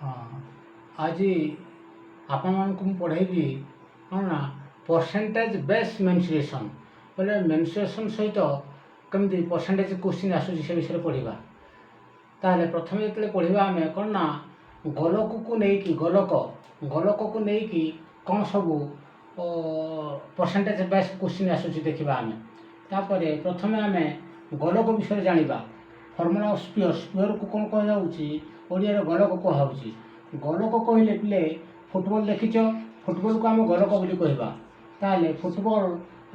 हाँ आज आपण मानक पढ़ेबी कौन ना परसेंटेज बेस मेन्सुरेशन बोले मेन्सुरेशन सहित कमी परसेंटेज क्वेश्चन आसूँ से विषय पढ़ा ताहले प्रथम जो पढ़ा आम कौन ना गोलक को लेकिन गोलक को लेकिन कौन सब परसेंटेज बेस क्वेश्चन आसूँ देखा आम तापर प्रथम आम गोलक विषय जाना फर्मुला ऑफ स्पीयर स्पीयर को कौन कह ओडिया गोलक कहुच्छी गोलक कहले पिले फुटबॉल देखिच फुटबॉल को आम गोलक बोली कहवा ताहले फुटबॉल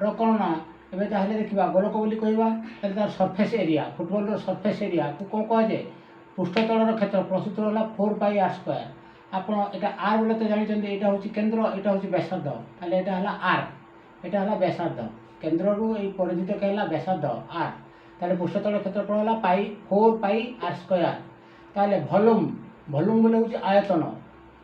रो कौन ना एवं ताहले देखा गोलक बोली कहवा तार surface area football surface area को कौन कहुए पृष्ठतल क्षेत्र प्रस्तुत है 4πr² आप एटा आर बोले तो जानते यहाँ हूँ केन्द्र यहाँ हूँ व्यासार्ध ताहले यहाँ आर यहाँ है व्यासार्ध केन्द्र रू परिधि कहला व्यासार्ध आर ताहले पृष्ठतल क्षेत्रफल है 4πr²। ताहले वॉल्यूम वॉल्यूम बोले हूँ आयतन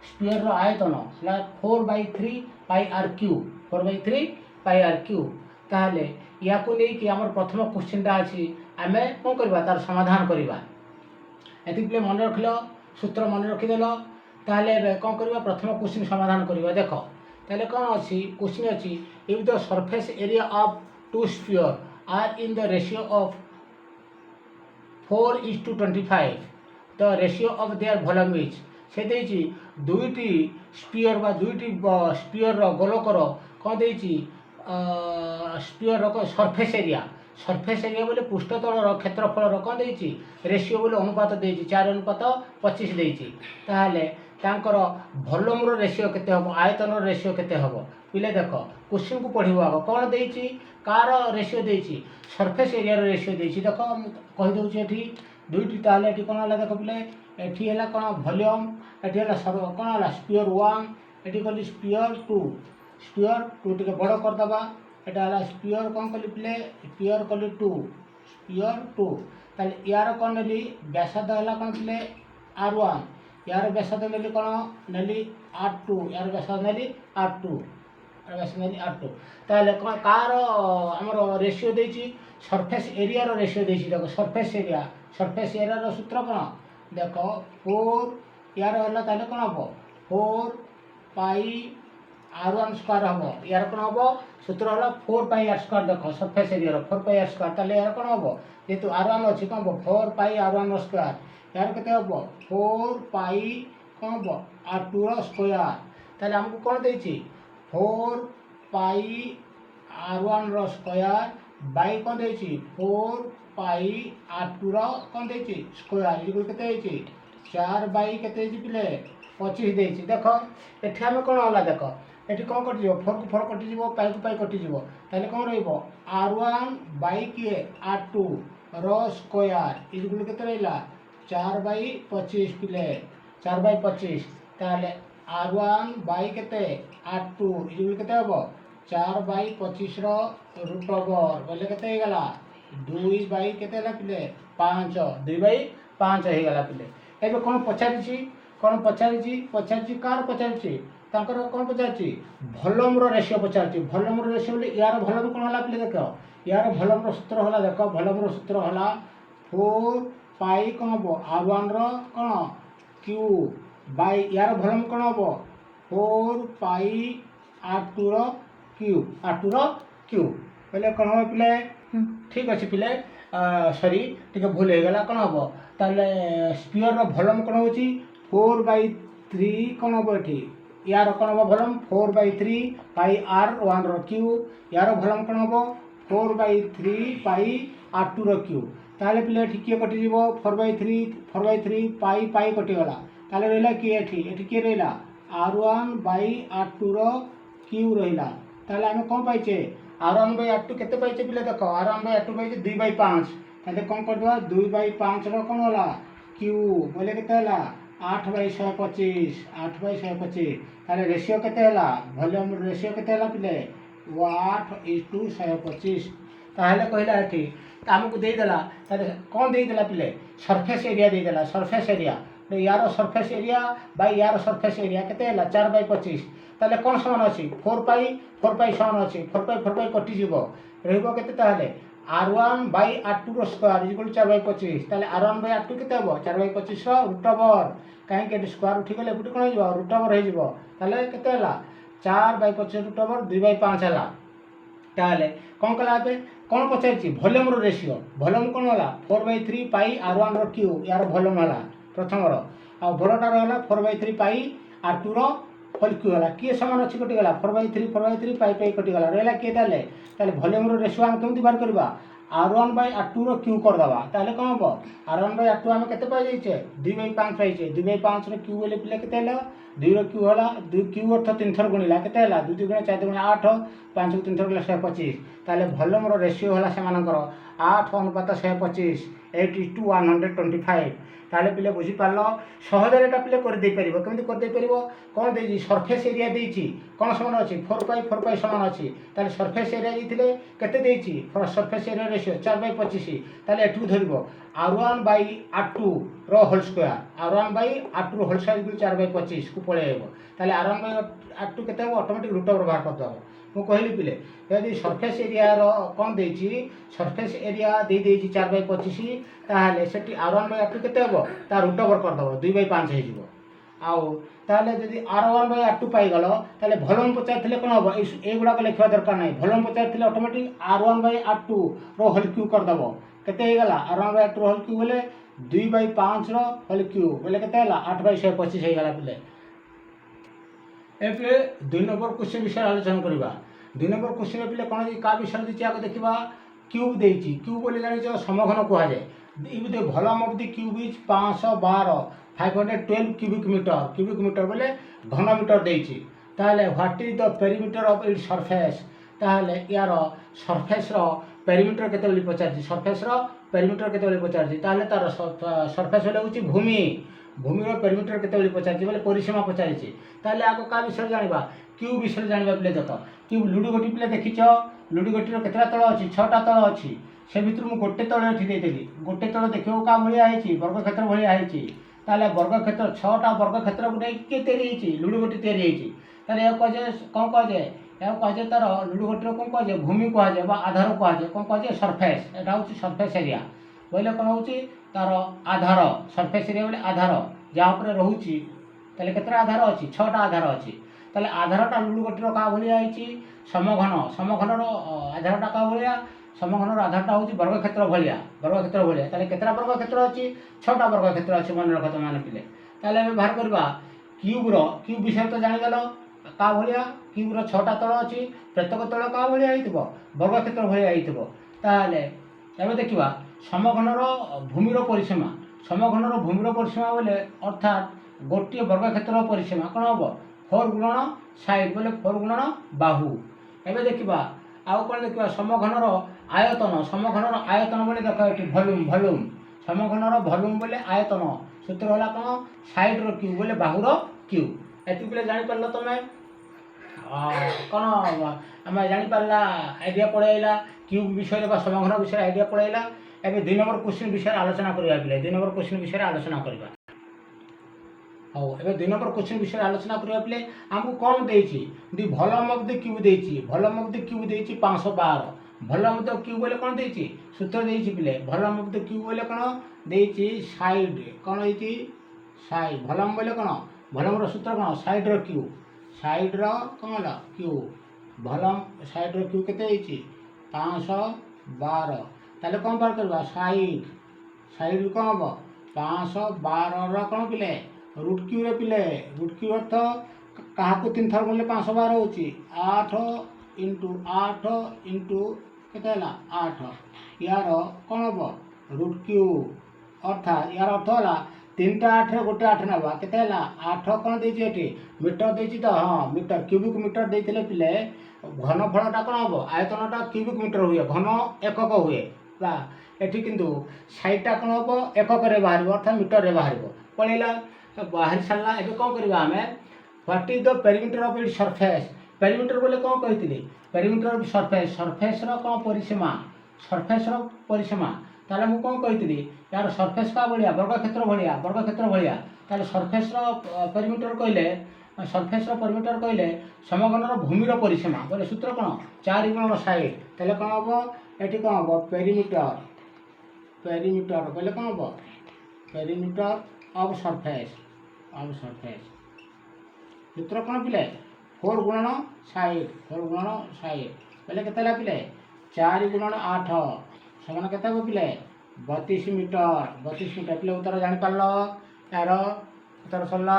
स्पीयर रो आयतन है 4/3πr³ 4/3πr³ ताहले या को लेकिन आम प्रथम क्वेश्चनटा अच्छी आम कौन करवा तार समाधान करवा ये मन रखल सूत्र मन रखिदेल ताहले कौन करवा प्रथम क्वेश्चन समाधान करवा देख ताहले कौन अच्छी क्वेश्चन अच्छी if the surface area of two spheres are in the ratio of 4:25 the ratio of their volume is से देछि दुईटी स्पीयर बा दुईटी स्पीयर गोलकर कौन देछि स्पीयर सरफेस एरिया बोले पृष्ठतल क्षेत्रफल कौन देछि रेशियो बोले अनुपात देछि 4:25 देछि ताहले तांकर वॉल्यूम रो रेशियो केते हबो आयतन रो रेशियो केते हबो पिले देखो क्वेश्चन को पढ़िबो आगो कौन देछि कार रेशियो देछि सरफेस एरिया रो रेशियो देछि देखो कहि दउछि एठी दुईटी ताहले एठी कोन हला देखो पिले एठी हला कोन वॉल्यूम एठी हला कोन हला स्पीयर 1 एठी कहली स्पीयर 2 टिके बड़ कर दबा एटा हला स्पीयर कोन कहली पिले स्पीयर कहली 2 ताहले यार कोन नेली व्यासार्ध हला कोन पिले r1 यार व्यासार्ध नेली कोन नेली r2 यार व्यासार्ध नेली r2 ताहले कोन कार हमर रेशियो देछि सरफेस एरिया रो रेशियो देछि देखो सरफेस एरिया रो सूत्र कोन देखो 4 यार हला ताहले कोन हबो 4πr1² हम यार कौन हम सूत्र है 4πr² देख सरफेस एरिया 4πr² ताहले यार कौन हम जेतु r1 अच्छी कौन हम 4πr1² यार केते हम 4π कौन हम r2² ताहले हमको कौन देछि 4πr1² बाई कौन देछि 4πr2 कौन देछि स्क्वायर इक्वल केते देछि 4 बाई केते देछि पिले 25 देछि देखो एठी हम कौन होला देखो एठी कौन कटि जीवो 4 को 4 कटि जीवो पाई को पाई कटि जीवो ताले कौन रहइबो r1 बाई के r2 रो स्क्वायर इक्वल केते रहला 4/25 पिले 4/25 ताले r1 बाई केते r2 इक्वल केते हबो 4/25 रो रूट ओवर बोले केते हे गला 2 बाई केते हला पिले 5 2/5 हे गला पिले एबे कोन पचारिछि कार पचारिछि तांकर कोन पचारिछि volume row ratio पचारिछि volume row ratio बोले यार वॉल्यूम कोन हला पिले देखो यार वॉल्यूम रो सूत्र हला देखो वॉल्यूम रो सूत्र हला 4π कोन हबो r1 रो कोन q बाय यार वॉल्यूम कोन हबो 4πr2 रो q पहले कोन हो पिले ठीक अछि पिले सॉरी टिके भूल हे गला कोन हबो ताले स्पीयर रो वॉल्यूम कोन होची 4/3 कोन हबो एठी यार कोन हबो वॉल्यूम 4/3πr1 रो q यार वॉल्यूम कोन हबो 4/3πr2 रो q ताले पिले एठी के कटि जीवो 4/3 पाई कटि गला ताले रहला की एठी के रहला r1/r2 रो q रहला ताले हम कोन पाइछे r1/r2 केते पाइछे पिले देखो r1/r2 पाइछे 2/5 ताले कोन करदवा 2/5 रो कोन होला q बोले केते हला 8/125 ताले रेशियो केते हला वॉल्यूम रेशियो केते हला पिले 8:125 ताहले कहला एठी हमको दे देला ताले कोन दे देला पिले सरफेस एरिया दे देला सरफेस एरिया यार सरफेस एरिया बाय यार सरफेस एरिया केते हला 4/25 ताले कोन समान अछि 4π समान अछि 4π कटि जीवो रहइबो केते ताहले R1/R2 स्क्वायर इक्वल 4/25 ताले R1/R2 केते हबो 4/25 रो रूट ओवर काहे के स्क्वायर उठी गले एपटे कोन हो रूट ओवर हो जिवो ताले केते हला 4/25 रूट ओवर 2/5 हला ताले कोन कला पे कोन पचारछि वॉल्यूम रो रेशियो वॉल्यूम कोन होला 4/3 पाई R1 रो क्यूब यार वॉल्यूम होला प्रथम रो आ बड़टा रहला 4/3 पाई R2 रो होल क्यू होला किए समान अछि कटि गला 4/3 पाई पाई कटि गला रहला के ताले ताले वॉल्यूम रो रेशियो हम केमति बार करबा R1/R2 रो क्यू कर दबा ताले कोन हबो R1/R2 हम केते पाई जाइछे 2/5 पाइछे 2/5 रो क्यू बोले पिले केते हला 2 रो क्यू होला 2 क्यू अर्थ 3 थर गुणिला केते हला 2 2 गुणा 4 2 गुणा 8 5 को 3 थर गुणिला 125 ताले वॉल्यूम रो रेशियो होला से मानकर 8 अनुपात 125 8:125 ताले पिले बुझी पारलो सहजरे टा पिले कर दे परिबो केमति कर दे परिबो कोन देजी सरफेस एरिया देछि कोन समान अछि 4/4 समान अछि ताले सरफेस एरिया दिथिले केते देछि फॉर सरफेस एरिया रेशियो 4/25 ताले एठु धरिबो R1/R2 रो होल स्क्वायर R1/R2 रो होल स्क्वायर 4/25 को पळेइबो ताले R1/R2 केते हो ऑटोमेटिक रूट ओवर बाहर कर दबो मु कहली पिले यदि सरफेस एरिया रो कोन देछि सरफेस एरिया दे देछि 4/25 ताले सेठी R1/R2 केते हो ता रूट ओवर कर दबो 2/5 हे जिवो आउ ताले यदि R1/R2 पाई गलो ताले वॉल्यूम पचारथिले कोन हो ए गुडा को लिखवा दरकार नै वॉल्यूम पचारथिले ऑटोमेटिक R1/R2 रो होल क्यू कर दबो केते हे गला R1/R2 होल क्यू बोले 2/5 रो होल क्यू बोले केते हला 8/125 हे गला पिले एपले 2 नंबर क्वेश्चन विषय आलोचना करबा 2 नंबर क्वेश्चन पिले कोन का विषय दिछि आगे देखिबा क्यूब देछि क्यूब बोले जानि जो समघन कुहा जाय if the volume of the cube is 512 512 cubic metre बोले घन मीटर देछि ताले what is the perimeter of its surface ताले यार सरफेस रो पेरीमीटर केते बोली पचारछि सरफेस रो पेरीमीटर केते बोली पचारछि ताले तार सरफेस होले होछि भूमि भूमि रो पेरीमीटर केते बोली पचारछि बोले परिसीमा पचारछि ताले आको का विषय जानिबा क्यूब विषय जानिबा पिले देखो क्यूब लुडो गोटी पिले देखिछो लुडो गोटी रो केतरा तळ अछि 6टा तळ अछि से भितर मु गोटे तळ एठी देदेली गोटे तळ देखियो का भलिया आइछि वर्ग क्षेत्र भलिया आइछि ताले वर्ग क्षेत्र 6टा वर्ग क्षेत्र गुटे केते रहिछि लुडो गोटी तेरि आइछि ताले कजे कोन कजे कहे तार लुडो गोटी रो कोन कहे भूमि कहा जाय बा आधार कहा जाय कोन कहे सरफेस एटा होछि सरफेस एरिया बोले कोन होछि तार आधार सरफेस एरिया बोले आधार जा ऊपर रहउछि ताले केतरा आधार अछि 6टा आधार अछि ताले आधारटा लुडो गोटी रो का भलिया आइछि समघन रो आधारटा का भलिया समघन रो आधारटा होछि वर्ग क्षेत्र भलिया ताले केतरा वर्ग क्षेत्र अछि 6टा वर्ग क्षेत्र अछि मन रखत मान पिले ताले हम बाहर करबा क्यूब विषय तो जानि गेलो का भलिया क्यूब रो 6टा तळ अछि प्रत्येक तळ का भलिया आइतबो वर्ग क्षेत्र भलिया आइतबो ताले एबे देखिबा समघन रो भूमि रो परिसीमा बोले अर्थात गोटे वर्ग क्षेत्र परिसीमा कोन हबो 4 गुणन साइड बोले 4 गुणन बाहु एबे देखिबा आउ कोन देखिबा समघन रो आयतन बोले देखो एठी वॉल्यूम समघन रो वॉल्यूम बोले आयतन सूत्र होला कोन साइड रो क्यू बोले बाहु रो क्यू एति बोले जानि परलो तमे कोन हम जानि परला आइडिया पळैला क्यूब विषय बा समघन विषय आइडिया पळैला एबे 2 नंबर क्वेश्चन विषय आलोचना करिया पिले 2 नंबर क्वेश्चन विषय आलोचना करबा हाउ एबे 2 नंबर क्वेश्चन विषय आलोचना करिया पिले हमकु कोन देछि the volume of the cube देछि 512 वॉल्यूम ऑफ द क्यूब बोले कोन देछि सूत्र देछि पिले वॉल्यूम ऑफ द क्यूब बोले कोन देछि साइड कोन देछि साइड वॉल्यूम बोले कोन वॉल्यूम रो सूत्र कोन साइड रो कोन होला क्यूब वॉल्यूम साइड रो क्यूब केते देछि 512 ताले कोन बार करबा साइड कोन हबो 512 रो कोन पिले रूट क्यू रे पिले रूट क्यू अर्थ कहा को 3 थर बोले 512 होची 8 इंटू केते हला 8 यार कोन हबो रूट क्यू अर्थात यार अर्थ हला 3टा 8 रे गोटे 8 नबा केते हला 8 कोन देछि एठी मीटर देछि तो हां मीटर क्यूबिक मीटर देथिले पिले घनफलटा कोन हबो आयतनटा क्यूबिक मीटर हुए घन एकक हुए बा एठी किंतु साइडटा कोन हबो एकक रे बाहरिबो अर्थात मीटर रे बाहरिबो पळेला बाहर सारला एबे कोन करबा हमें what is the perimeter of its surface perimeter बोले कोन कहितली पेरीमीटर ऑफ सरफेस रो कोन परिसीमा ताले मु कोन कहितली यार सरफेस का बढ़िया वर्ग क्षेत्र बढ़िया ताले सरफेस रो पेरीमीटर कहले समघन रो भूमि रो परिसीमा बोले सूत्र कोन 4 गुणन साइड ताले कौन हम ये कौन हम पेरीमीटर पेरीमीटर बोले कौन हम पेरीमीटर ऑफ सरफेस सूत्र कौन पिले 4 गुणन साइड बोले केते पिले 4 गुणन 8 समान केते पिले 32 मीटर पिले उत्तर जानी पारल यार उत्तर सरला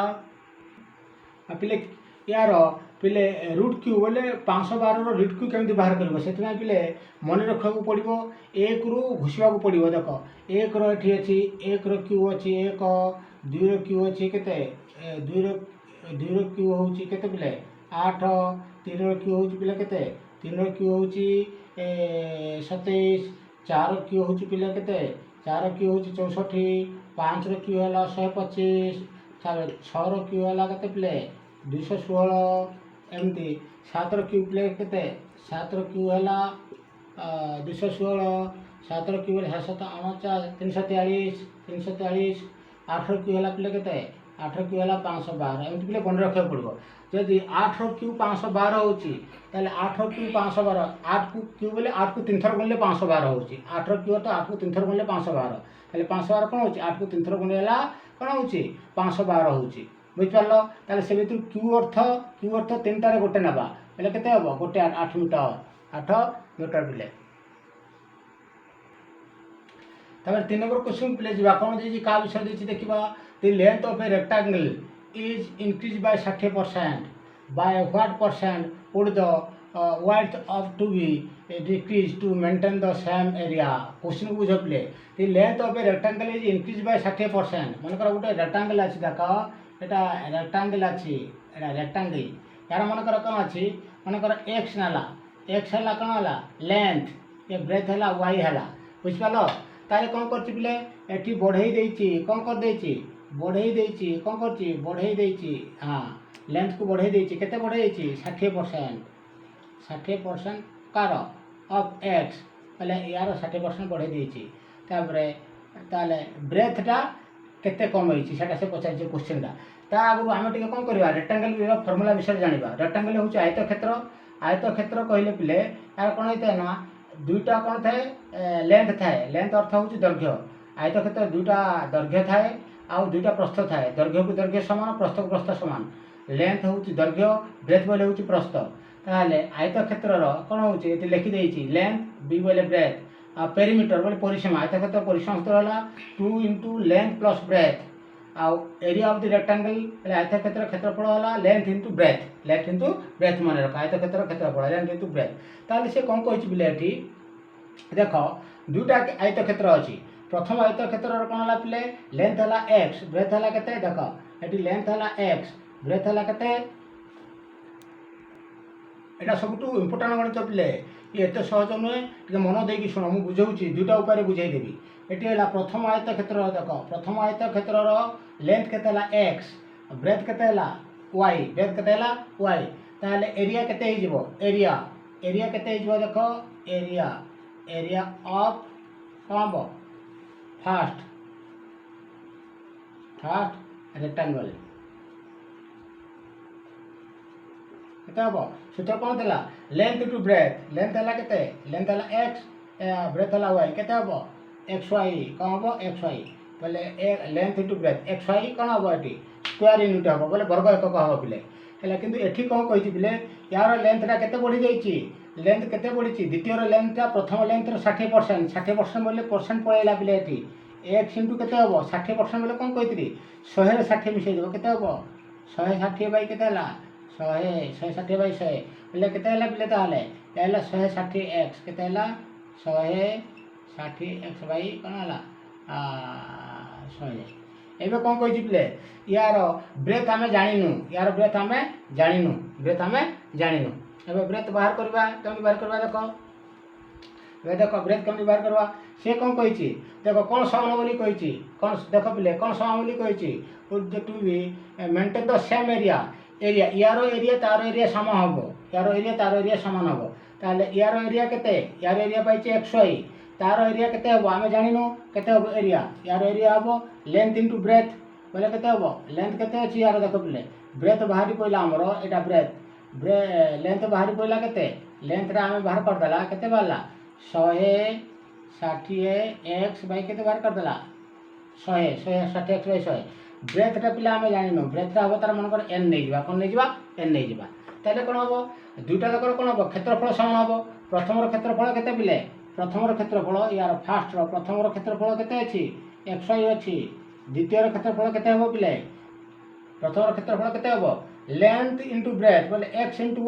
पिले यार पिले रूट क्यू बोले 512 रूट क्यू केमती बाहर कर से पिले मन रखा पड़ो 1 रु घुसवा पड़ो देख 1 री अच्छी 1 क्यू अच्छी 1 2 क्यू अच्छी केते 2 क्यू हूँ केते पिले 8 3 क्यू हूँ पिले केते 3 क्यू हूँ 27 4 क्यू हूँ पिले केते 4 क्यू हूँ 64 5 क्यू है 125 6 क्यू है केते पिले 216 एमती 7 क्यू पिले केते 7 क्यू है 216 7 क्यू है 7 343 8 क्यू है पिले केते 8 क्यू है 512 एमती पिले मन रखा पड़ो जदि 8 क्यू 512 होची ताले 8 क्यू 512 8 क्यू बोले 8 को 3 थर गुणले 512 होची 8 क्यू तो 8 को 3 थर गुणले 512 ताले 512 कोन होची 8 को 3 थर गुणलेला कोन होची 512 होची बुझ पारलो ताले से भीतर क्यू अर्थ 3 टारे गोटे नबा बोले केते हबो गोटे 8 मीटर पिले तब 3 नंबर क्वेश्चन पिले जीवा कोन देजी का विषय देछि देखिबा the length of a rectangle is increased by 60%. By what percent would the width of to be decreased to maintain the same area? Question बुझ play the length of a rectangle is increased by 60%. मन कर गोटे rectangle अछि देखा एटा rectangle अछि एटा rectangle यार मन कर कोन अछि मन कर x नाला x हला कोन हला लेंथ ये ब्रेथ हला y हला बुझ पालो तारे कोन करछि प्ले एठी बढ़ई देछि कोन कर देछि बढ़ई देछि कोन करछि बढ़ई देछि हां लेंथ को बढ़ई देछि केते बढ़ई देछि 60% कार ऑफ x पहले यार 60% बढ़ई देछि ताबरे ताले ब्रेथ टा केते कम होइछि सेटा से पचाइ जे क्वेश्चन दा ता आगु हम टिके कोन करबा रेक्टेंगल रो फार्मूला विषय जानिबा रेक्टेंगल होछि आयतक्षेत्र कहले पिले यार कोन होइते ना दुईटा कोन थाए लेंथ अर्थ होछि दैर्घ्य आयतक्षेत्र दुईटा दैर्घ्य थाए आउ दुईटा प्रस्थ थाए दैर्घ्य को दैर्घ्य समान प्रस्थ को प्रस्थ समान लेंथ होउची दैर्घ्य ब्रेथ बोले होउची प्रस्थ ताले आयतक्षेत्र रो कोन होउची एते लिखि देइची लेंथ बी बोले ब्रेथ आ पेरीमीटर बोले परिसीमा आयतक्षेत्र परिसीमा सूत्र होला 2 * लेंथ प्लस ब्रेथ आउ एरिया ऑफ द रेक्टेंगल बोले आयतक्षेत्र क्षेत्रफल होला लेंथ * ब्रेथ माने रख आयतक्षेत्र क्षेत्रफल लेंथ * ब्रेथ ताले से कोन कहछि बिले एठी देखो दुईटा आयतक्षेत्र अछि प्रथम आयतक्षेत्र कोन हला पिले लेंथ हला x ब्रेथ हला केते देखो एटी लेंथ हला x ब्रेथ हला केते एटा सबटू इंपोर्टेंट गणित पिले ये एते सहज नुहे टिके मन देकी सुनो मु बुझौची दुईटा उपाय बुझाई देबी एटी हला प्रथम आयतक्षेत्र देखो प्रथम आयतक्षेत्र रो लेंथ केते हला x ब्रेथ केते हला y ब्रेथ केते हला y ताले एरिया केते हे जिवो एरिया केते हे जिवो देखो एरिया ऑफ कांबो फर्स्ट रेक्टेंगल केते हबो सूत्र कोन देला लेंथ टू ब्रेथ लेंथ हला केते लेंथ हला x ब्रेथ हला y केते हबो xy कोन हबो xy बोले लेंथ टू ब्रेथ xy कोन हबो एटी स्क्वायर यूनिट हबो बोले वर्ग एकक हबो पिले हला किंतु एठी कोन कहिति पिले यार लेंथ रा केते बढ़ी जाईची लेंथ केते बढ़ीची द्वितीय रो लेंथ ता प्रथम लेंथ रो 60% बोले परसेंट पळेला पिले एठी x * केते हबो 60% बोले कोन कहिति 100 रे 60 मिसै देबो केते हबो 160 बाई केते हला 160 बाई 100 बोले केते हला पिले ताले याला 160x केते हला 160x बाई कोन हला 100 एबे कोन कहिति पिले यार ब्रेथ हमें जानिनु एबे ब्रेथ बाहर करबा केमि बाहर करबा देखो ब्रेथ केमि बाहर करबा से कोन कहिछि देखो कोन समान बोली कहिछि कोन देखो पिले कोन समान बोली कहिछि would to be maintain the same area यारो एरिया तारो एरिया समान हबो यारो एरिया तारो एरिया समान हबो ताले यारो एरिया केते यारो एरिया पाइछि xy तारो एरिया केते हबो हमें जानिनु केते हबो एरिया यारो एरिया हबो लेंथ * ब्रेथ बोले केते हबो लेंथ केते अछि यारो देखो पिले ब्रेथ बाहरी पइला हमरो एटा ब्रेथ लेंथ बाहरी पइला केते लेंथटा आम बाहर करदेला केते बाहरला 160x बाई केते बाहर करदेला 160x बाई 100 ब्रेथटा पिला आम जानिनु ब्रेथटा हम तार मन एन नहीं जा कौन नहीं जा एन नहीं जा ताले कौन हम दुईटा जाकर कौन हम क्षेत्रफल समान हम प्रथम क्षेत्रफल केते पिले प्रथम क्षेत्रफल यार फास्ट प्रथम क्षेत्रफल केते अछि xy अछि द्वितीय क्षेत्रफल केते हम पिले प्रथम क्षेत्रफल केते हम लेंथ इंटू ब्रेथ बोले x इंटू y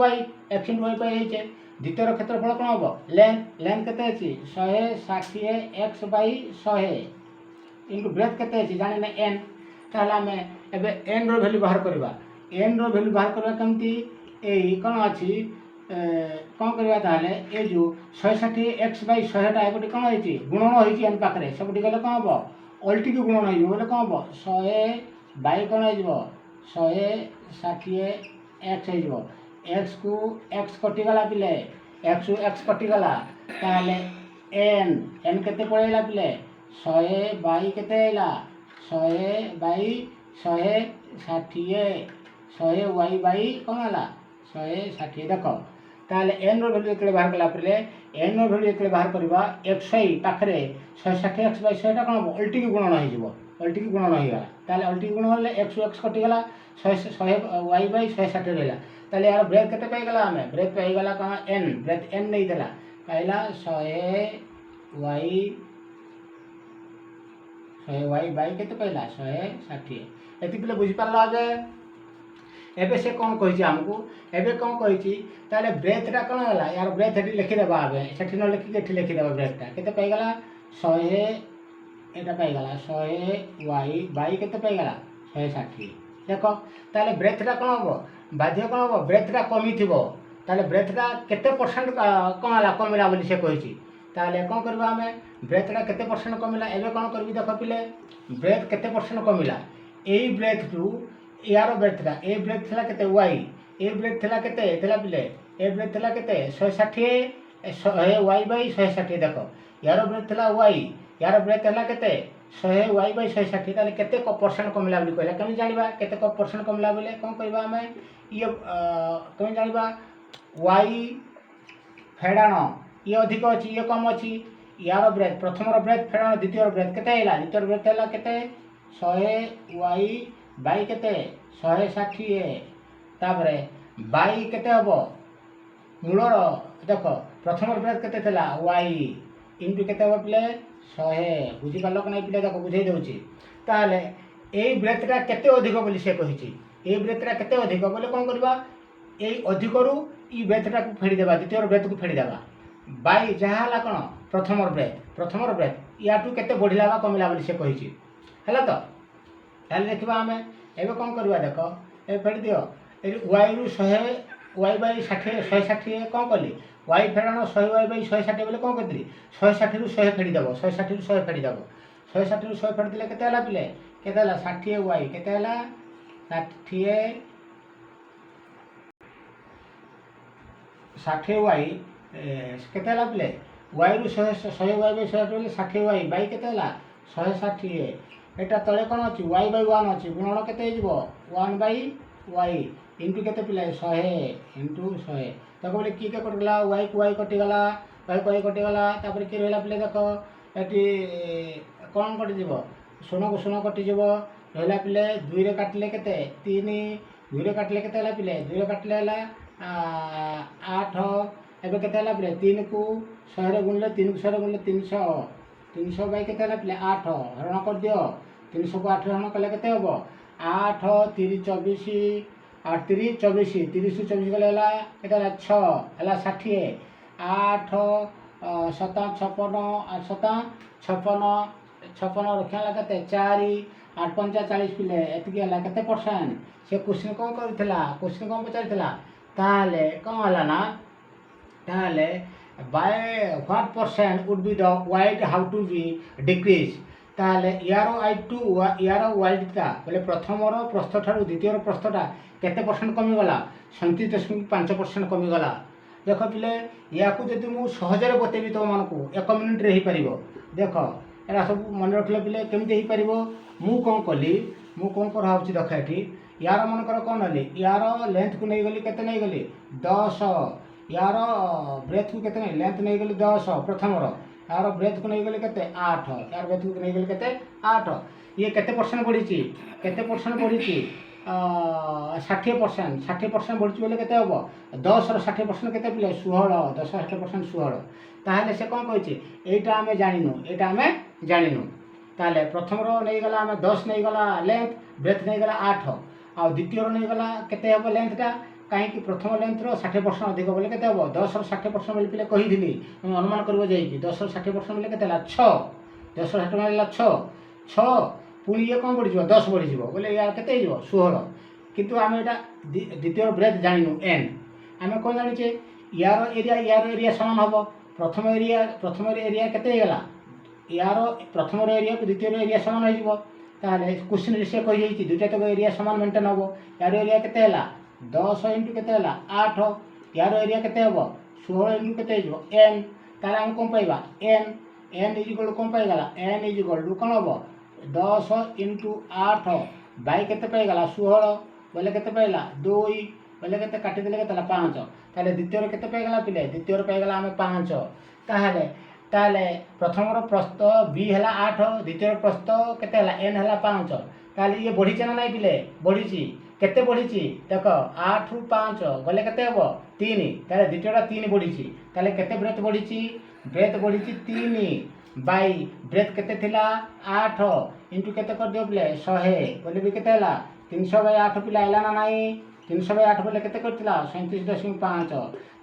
पे होइछे द्वितीय क्षेत्रफल कौन हम लेंथ केते अछि 160x बाई 100 इंटू ब्रेथ केते अछि जानि ना n ताहले आम एबे n रो वैल्यू बाहर करबा n रो वैल्यू बाहर करबा केमती एई कोन अछि कोन करबा ताहले ए जो 160x बाई 100 टा एगोटी कोन होइछि गुणन होइछि n पाखरे सबटी गले कोन हबो अल्टी की गुणन होइछि बोले कोन हबो 100 बाई कोन होइजबो 160x होइजबो x को x कटि गला पिले x को x कटि गला ताहले n केते पळेला पिले 100 बाई केते आइला 100 बाई 160 100 y बाई कोन आला 160 देखो ताहले n रो वैल्यू एकले बाहर कला परे n रो वैल्यू एकले बाहर करबा xy पाखरे 160x बाई 100 टा कोन अल्टी की गुणन होइजबो अल्टी की गुणन होइगला ताहले अल्टी की गुणन होले x x कटि गला 100 y बाई 160 रहला ताहले यार ब्रेथ केते पाई गला हमें ब्रेथ पाई गला कहां n ब्रेथ n नहीं देला पाइला 100y बाई केते पाइला 160 एति पिले बुझि पारला जे एबे से कौन कहिछि हमकु एबे कौन कहिछि ताले ब्रेथटा कोन होला यार ब्रेथ एठी लिखि देबा आबे सेठी न लिखि के एठी लिखि देबा ब्रेथटा केते पाई गला 100 एटा पाई गला 100y बाई केते पाई गला 160 देखो ताले ब्रेथटा कोन हबो बाध्य कोन हबो ब्रेथटा कमी थिबो ताले ब्रेथटा केते परसेंट कोन होला कमिला बोली से कहिछि ताले कोन करबा हमें ब्रेथटा केते परसेंट कमिला एबे कोन करबी देखो पिले ब्रेथ केते परसेंट कमिला एई ब्रेथ टू यार ब्रेथ ए ब्रेथ थला केते y ए ब्रेथ थला केते थला पिले ए ब्रेथ थला केते 160 100y बाई 160 देखो यार ब्रेथ थला y यार ब्रेथ थला केते 100y बाई 160 ताले केते को परसेंट कमिला बोली कहला केमि जानिबा केते को परसेंट कमिला बोले कोन करबा हमें ये केमि जानिबा y फेडाण ये अधिक अछि ये कम अछि यार ब्रेथ प्रथम ब्रेथ फेडाण द्वितीय ब्रेथ केते हैला द्वितीय ब्रेथ हैला केते 100y बाई केते 160 तापरे बाई केते हबो मूलर देखो प्रथम ब्रेथ केते थला y इंटू केते हबो प्ले 100 बुझि पालो कि नै पिले देखो बुझै दउची ताले एई ब्रेथटा केते अधिक बोली से कहिची एई ब्रेथटा केते अधिक बोले कोन करबा एई अधिक रु ई ब्रेथटा को फेडी देबा द्वितीय ब्रेथ को फेडी देबा बाई जहा हला कोन प्रथम ब्रेथ याटू केते बढ़िला बा कमिला बोली से कहिची हला तो ताले देखबा हमें एबे कोन करबा देखो ए फेडी दियो ए y रु 100 y बाई 60 160 कोन कली y फेडानो 100 y बाई 160 बोले कोन करतली 160 रु 100 फेडी दबो 160 रु 100 फेडी दबो 160 रु 100 फेडी दिले केते हला पिले केते हला 60 y केते हला 60 y केते हला पिले y रु 100 y बाई 100 बोले 60 y बाई केते हला 160 एटा तळे कोन अछि y बाई 1 अछि गुणन केते हिजबो 1 बाई y इंटू केते पिले 100 इंटू 100 तको बोले की के कटगला y को y कटि गला y को y कटि गला तापर की रहला पिले देखो एटी कोन कटि जिवो सोनो को सोनो कटि जिवो रहला पिले 2 रे काटले केते 3 2 रे काटले केते हला पिले 2 रे काटले हला 8 एबे केते हला पिले 3 को 100 रे गुणले 3 को 100 रे गुणले 300 बाई केते हला पिले 8 हरण कर दियो 300 को 8 हरण कले केते हबो 8 3 24 8 3 24 30 24 गले हला केते हला 6 हला 60 8 7 56 8 7 56 56 रखला केते 4 8 5 40 पिले एतकी हला केते परसेंट से क्वेश्चन कोन करथिला क्वेश्चन कोन पचारथिला ताले कोन हला ना ताले by what percent would be the weight how to be decrease ताले यारो i2 यारो weight ता बोले प्रथम रो प्रस्थ ठारू द्वितीय रो प्रस्थटा केते परसेंट कमी गला 37.5% कमी गला देखो पिले याकू जदि मु सहजरे बतेबी तो मानको 1 मिनिट रे ही परिबो देखो एरा सब मन रखले पिले केमते ही परिबो मु कोन कली मु कोन कर हाउची देखा एठी यार मन कर कोन हली यार लेंथ को नै गली केते नै गली 10 यार ब्रेथ को केते लेंथ नहीं गली 10 प्रथम यार ब्रेथ को नहीं गली केते 8 यार ब्रेथ को नहीं गली केते 8 ये केते परसेंट बढ़ी केते परसेंट बढ़ी 60% 60% बढ़ी बोले केते हबो 10 रो 60% केते पिले 16 10 60% 16 ताहले से कोन कहछि एटा हमें जानिनु एटा हमें जानिनु ताहले प्रथम रो नहीं गला हमें 10 नहीं गला लेंथ ब्रेथ नहीं गला 8 आ द्वितीय रो नहीं गला केते हबो लेंथटा कहीं प्रथम लेंथर 60% अधिक बोले के 10 रो 60% बोले पिले कही अनुमान कर 10 रो 60% बोले के 6 10 रो 60 बोले 6 पुणी ये कौन बढ़ी 10 बढ़ी बोले यार के 16 किंतु आम यहाँ द्वितीय ब्रेथ जानू एन आम कौन जाने यार एरिया सामान हम प्रथम एरिया केते यार प्रथम एरिया द्वितीय एरिया सामान हो क्वेश्चन से कही दुईटा तक एरिया सामान मेंटेन हम यार एरिया केते 10 इंटू केते 8 यार एरिया केते हम 16 इंटू केते एन तार हम कौन पाइबा एन एन इज इक्वल कौन पाइगला एन इज इक्वल टू कौन हम 10 इंटू 8 बाई केते पाइगला 16 बोले केते पाइला 2 बोले केते काटी देले केते 5 ताले द्वितीय केते पाइगला पिले द्वितीय पाइगला हम 5 ताहले ताले प्रथम रो प्रस्थ बी हला 8 द्वितीय प्रस्थ केते हला एन हला 5 ताले ये बढ़ी ना नहीं पिले बढ़ी केते बढ़ी देख 8 रु 5 गले केते हबो 3 ताले द्वितीयटा 3 बढ़ी ताले केते ब्रेथ बढ़ी 3 बाई ब्रेथ केते थिला 8 इंटू केते कर दियो पिले 100 बोले भी केते हला 300 बाई 8 पिला हला ना नहीं 300 बाई 8 बोले केते करथिला 37.5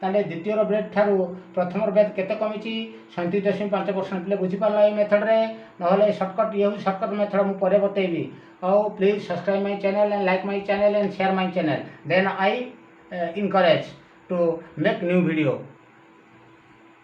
ताले द्वितीय ब्रेथ ठारू प्रथम ब्रेथ केते कमिची 37.5% पिले बुझी पाला ए मेथड रे नहले शॉर्टकट ये शॉर्टकट मेथड मु परे बतेबी Oh, please subscribe my channel and like my channel and share my channel. Then I encourage to make new video.